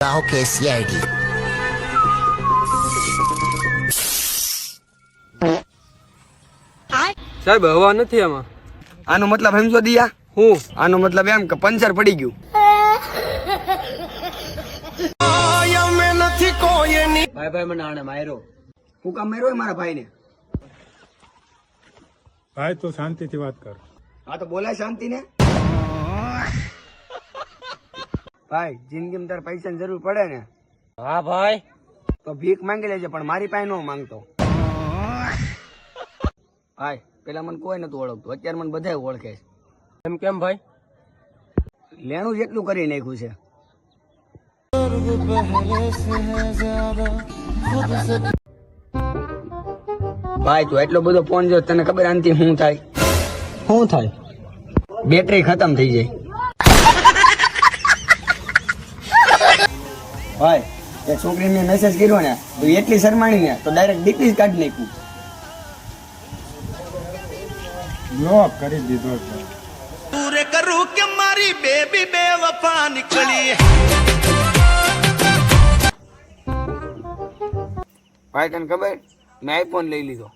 trabajo que es CID. સાહેબ હવા નથી આમાં. આનો મતલબ સમજો દિયા હું આનો મતલબ એમ કે પંચર પડી ગયું. ભાઈ મને આને માર્યો. હું કામ માર્યો મારા ભાઈને? ભાઈ તું શાંતિથી વાત કર. હા તો બોલાય શાંતિ ને. ભાઈ જિંદગીમાં તારે પૈસાની જરૂર પડે ને હા ભાઈ તો ભીખ માંગી લેજે, પણ મારી પાસે ન માંગતો. ભાઈ પેલા મને કોઈ નતું ઓળખતું, અત્યારે મને બધા ઓળખે છે. એમ કેમ ભાઈ? લેણું જેટલું કરી નાખ્યું છે. ભાઈ તું એટલો બધો ફોન જો, તને ખબર આનથી શું થાય? શું થાય? બેટરી ખતમ થઈ જાય. ભાઈ એક છોકરીને મેસેજ કર્યો ને તો એટલી શરમાણી ને તો ડાયરેક્ટ ડીપી કાઢી નાખ્યું. બ્લોક કરી દીધો છે. પૂરે કરું કે મારી બેબી બેવફા નીકળી. ભાઈ તને ખબર મેં આઈફોન લઈ લીધો.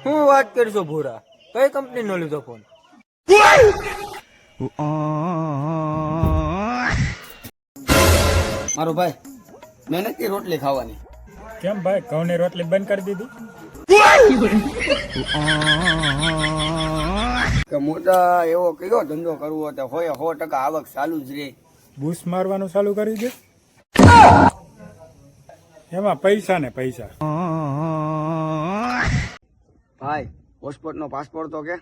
શું વાત કરશો ભૂરા? કઈ કંપની નો લીધો ફોન? મારો ભાઈ મેં નથી રોટલી ખાવાની. કેમ ભાઈ ઘઉંની રોટલી બંધ કરી દીધી? કે મોટા એવો કયો ધંધો કરવો તો હોય 100% આવક ચાલુ જ રહે. બૂસ મારવાનું ચાલુ કરી દે. એમાં પૈસા ને પૈસા. ભાઈ પાસપોર્ટ નો પાસપોર્ટ તો કે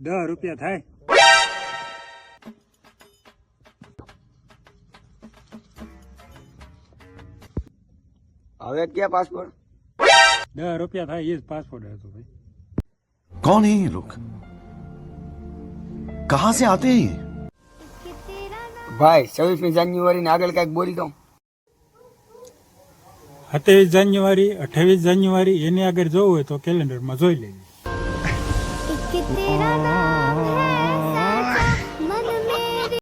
10 રૂપિયા થાય. હવે ક્યાં પાસપોર્ટ? 10 રૂપિયા થાય એ જ પાસપોર્ટ હતો ભાઈ. कौन है ये लोग? कहां से आते हैं ये? ભાઈ 26મી જાન્યુઆરી ને આગળ કઈક બોલી દો. 27 જાન્યુઆરી 28 જાન્યુઆરી એની આગળ જોવું હોય તો કેલેન્ડરમાં જોઈ લેજો.